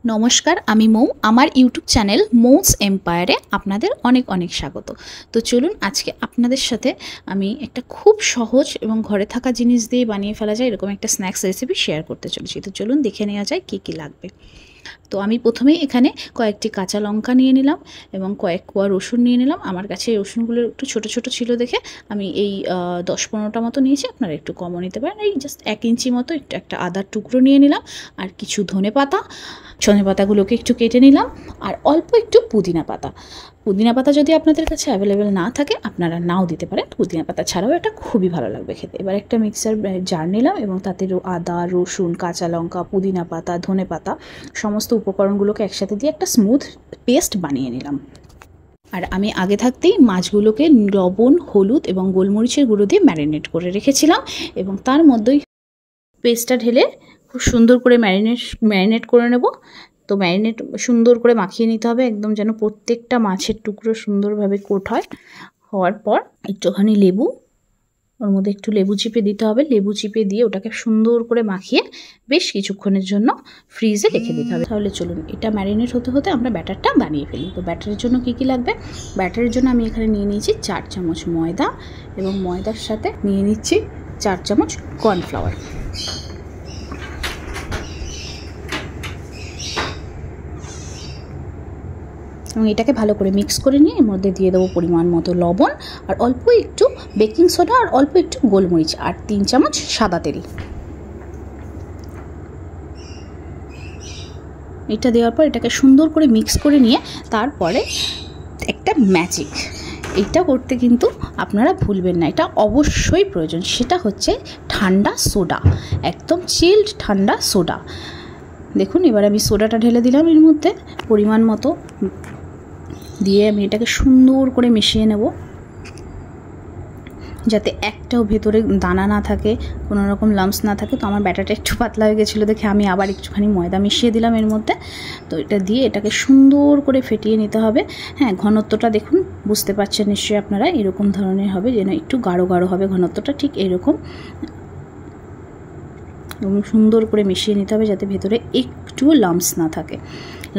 নমস্কার, আমি মৌ। আমার ইউটিউব চ্যানেল মৌস এম্পায়ারে আপনাদের অনেক অনেক স্বাগত। তো চলুন আজকে আপনাদের সাথে আমি একটা খুব সহজ এবং ঘরে থাকা জিনিস দিয়ে বানিয়ে ফেলা যায় এরকম একটা স্ন্যাক্স রেসিপি শেয়ার করতে চলেছি। তো চলুন দেখে নেওয়া যায় কী কী লাগবে। তো আমি প্রথমেই এখানে কয়েকটি কাঁচা লঙ্কা নিয়ে নিলাম এবং কয়েক কোয়া রসুন নিয়ে নিলাম। আমার কাছে এই রসুনগুলো একটু ছোটো ছোটো ছিল দেখে আমি এই 10-15টা মতো নিয়েছি, আপনারা একটু কমও নিতে পারেন। এই জাস্ট 1 ইঞ্চি মতো একটু একটা আদার টুকরো নিয়ে নিলাম, আর কিছু ধনে পাতাগুলোকে একটু কেটে নিলাম, আর অল্প একটু পুদিনা পাতা যদি আপনাদের কাছে অ্যাভেলেবেল না থাকে আপনারা নাও দিতে পারেন। পুদিনা পাতা ছাড়াও এটা খুবই ভালো লাগবে খেতে। এবার একটা মিক্সার জার নিলাম এবং তাতে আদা, রসুন, কাঁচা লঙ্কা, পুদিনা পাতা, ধনে পাতা সমস্ত উপকরণগুলোকে একসাথে দিয়ে একটা স্মুথ পেস্ট বানিয়ে নিলাম। আর আমি আগে থাকতেই মাছগুলোকে লবণ, হলুদ এবং গোলমরিচের গুঁড়ো দিয়ে ম্যারিনেট করে রেখেছিলাম এবং তার মধ্যেই পেস্টটা ঢেলে খুব সুন্দর করে ম্যারিনেট করে নেব। তো ম্যারিনেট সুন্দর করে মাখিয়ে নিতে হবে একদম, যেন প্রত্যেকটা মাছের টুকরো সুন্দরভাবে কোট হয়। হওয়ার পর একটুখানি লেবু, ওর মধ্যে একটু লেবু চিপে দিতে হবে। লেবু চিপে দিয়ে ওটাকে সুন্দর করে মাখিয়ে বেশ কিছুক্ষণের জন্য ফ্রিজে রেখে দিতে হবে। তাহলে চলুন এটা ম্যারিনেট হতে হতে আমরা ব্যাটারটা বানিয়ে ফেলি। তো ব্যাটারের জন্য কী কী লাগবে? ব্যাটারের জন্য আমি এখানে নিয়ে নিয়েছি 4 চামচ ময়দা এবং ময়দার সাথে নিয়ে নিচ্ছি 4 চামচ কর্নফ্লাওয়ার। এবং এটাকে ভালো করে মিক্স করে নিয়ে এর মধ্যে দিয়ে দেবো পরিমাণ মতো লবণ, আর অল্প একটু বেকিং সোডা, আর অল্প একটু গোলমরিচ, আর 3 চামচ সাদা তেল। এটা দেওয়ার পর এটাকে সুন্দর করে মিক্স করে নিয়ে তারপরে একটা ম্যাজিক, এটা করতে কিন্তু আপনারা ভুলবেন না, এটা অবশ্যই প্রয়োজন। সেটা হচ্ছে ঠান্ডা সোডা, একদম চিল্ড ঠান্ডা সোডা। দেখুন এবার আমি সোডাটা ঢেলে দিলাম এর মধ্যে পরিমাণ মতো, দিয়ে আমি এটাকে সুন্দর করে মিশিয়ে নেব যাতে একটাও ভেতরে দানা না থাকে, কোনো রকম লাম্পস না থাকে। তো আমার ব্যাটারটা একটু পাতলা হয়ে গেছিলো দেখে আমি আবার একটুখানি ময়দা মিশিয়ে দিলাম এর মধ্যে। তো এটা দিয়ে এটাকে সুন্দর করে ফেটিয়ে নিতে হবে। হ্যাঁ, ঘনত্বটা দেখুন, বুঝতে পারছেন নিশ্চয়ই আপনারা, এরকম ধরনের হবে, যেন একটু গাঢ় গাঢ় হবে ঘনত্বটা, ঠিক এরকম। এবং সুন্দর করে মিশিয়ে নিতে হবে যাতে ভেতরে একটুও লাম্পস না থাকে।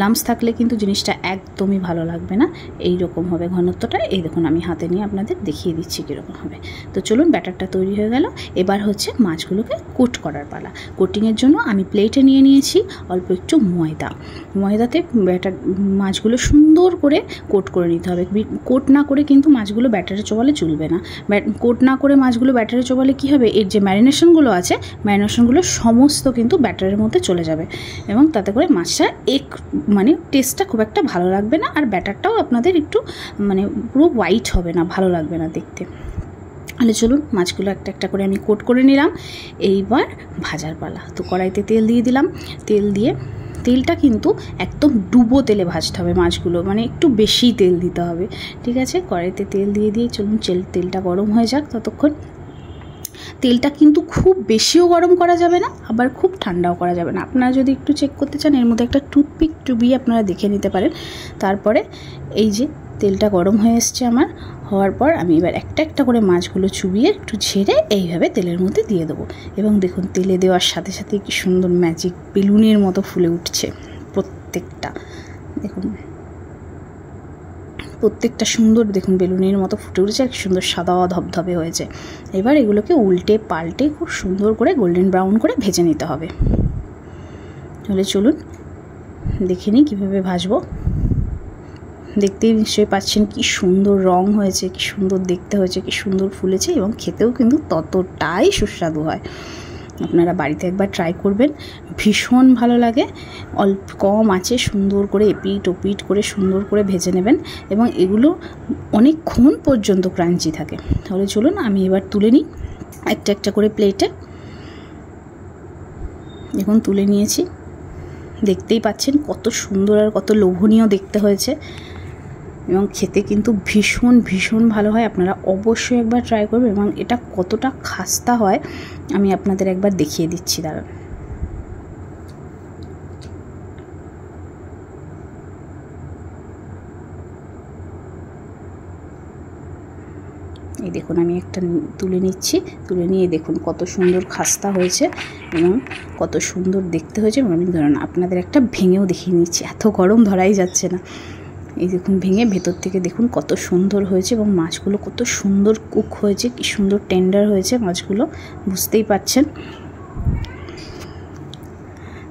লাম্পস থাকলে কিন্তু জিনিসটা একদমই ভালো লাগবে না। এই রকম হবে ঘনত্বটা। এই দেখুন আমি হাতে নিয়ে আপনাদের দেখিয়ে দিচ্ছি কীরকম হবে। তো চলুন ব্যাটারটা তৈরি হয়ে গেল। এবার হচ্ছে মাছগুলোকে কোট করার পালা। কোটিংয়ের জন্য আমি প্লেটে নিয়ে নিয়েছি অল্প একটু ময়দাতে মাছগুলো সুন্দর করে কোট করে নিতে হবে। কোট না করে কিন্তু মাছগুলো ব্যাটারে চোবালে চলবে না। কোট না করে মাছগুলো ব্যাটারে চোবালে কী হবে, এর যে ম্যারিনেশনগুলো আছে ম্যারিনেশনগুলো সমস্ত কিন্তু ব্যাটারের মধ্যে চলে যাবে এবং তাতে করে মাছটা টেস্টটা খুব একটা ভালো লাগবে না, আর ব্যাটারটাও আপনাদের একটু পুরো হোয়াইট হবে না, ভালো লাগবে না দেখতে। তাহলে চলুন মাছগুলো একটা একটা করে আমি কোট করে নিলাম। এইবার ভাজার পালা। তো কড়াইতে তেল দিয়ে দিলাম। তেলটা কিন্তু একদম ডুবো তেলে ভাজতে হবে মাছগুলো, একটু বেশি তেল দিতে হবে, ঠিক আছে? কড়াইতে তেল দিয়ে চলুন তেলটা গরম হয়ে যাক ততক্ষণ। তেলটা কিন্তু খুব বেশিও গরম করা যাবে না, আবার খুব ঠান্ডাও করা যাবে না। আপনারা যদি একটু চেক করতে চান এর মধ্যে একটা টুথপিক চুবিয়ে আপনারা দেখে নিতে পারেন। তারপরে এই যে তেলটা গরম হয়ে এসছে আমার, হওয়ার পর আমি এবার একটা একটা করে মাছগুলো চুবিয়ে একটু ঝেড়ে এইভাবে তেলের মধ্যে দিয়ে দেবো। এবং দেখুন তেলে দেওয়ার সাথে সাথে কি সুন্দর ম্যাজিক বেলুনের মতো ফুলে উঠছে প্রত্যেকটা। দেখুন প্রত্যেকটা সুন্দর, দেখুন বেলুনের মতো ফুটে উঠেছে, এক সুন্দর সাদা ধবধবে হয়েছে। এবার এগুলোকে উল্টে পাল্টে খুব সুন্দর করে গোল্ডেন ব্রাউন করে ভেজে নিতে হবে। তাহলে চলুন দেখে নিই কীভাবে ভাজবো। দেখতেই নিশ্চয়ই পাচ্ছেন কি সুন্দর রং হয়েছে, কি সুন্দর দেখতে হয়েছে, কি সুন্দর ফুলেছে, এবং খেতেও কিন্তু ততটাই সুস্বাদু হয়। আপনারা বাড়িতে একবার ট্রাই করবেন, ভীষণ ভালো লাগে। অল্প কম আঁচে সুন্দর করে এপিট ওপিট করে সুন্দর করে ভেজে নেবেন এবং এগুলো অনেকক্ষণ পর্যন্ত ক্রাঞ্চি থাকে। তাহলে চলুন আমি এবার তুলে নিই একটা একটা করে প্লেটে। এখন তুলে নিয়েছি, দেখতেই পাচ্ছেন কত সুন্দর আর কত লোভনীয় দেখতে হয়েছে এবং খেতে কিন্তু ভীষণ ভীষণ ভালো হয়। আপনারা অবশ্যই একবার ট্রাই করবেন এবং এটা কতটা খাস্তা হয় আমি আপনাদের একবার দেখিয়ে দিচ্ছি, দাঁড়ান। এই দেখুন আমি একটা তুলে নিচ্ছি, তুলে নিয়ে দেখুন কত সুন্দর খাস্তা হয়েছে এবং কত সুন্দর দেখতে হয়েছে। এবং আমি ধরুন আপনাদের একটা ভেঙেও দেখিয়ে নিচ্ছি, এত গরম ধরাই যাচ্ছে না। এই দেখুন ভেঙে ভেতর থেকে দেখুন কত সুন্দর হয়েছে এবং মাছগুলো কত সুন্দর কুক হয়েছে, কি সুন্দর টেন্ডার হয়েছে মাছগুলো, বুঝতেই পাচ্ছেন।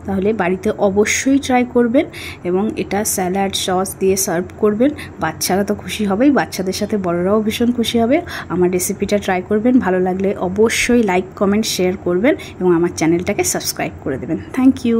তাহলে বাড়িতে অবশ্যই ট্রাই করবেন এবং এটা স্যালাড সস দিয়ে সার্ভ করবেন। বাচ্চারা তো খুশি হবেই, বাচ্চাদের সাথে বড়রাও ভীষণ খুশি হবে। আমার রেসিপিটা ট্রাই করবেন, ভালো লাগলে অবশ্যই লাইক কমেন্ট শেয়ার করবেন এবং আমার চ্যানেলটাকে সাবস্ক্রাইব করে দেবেন। Thank you.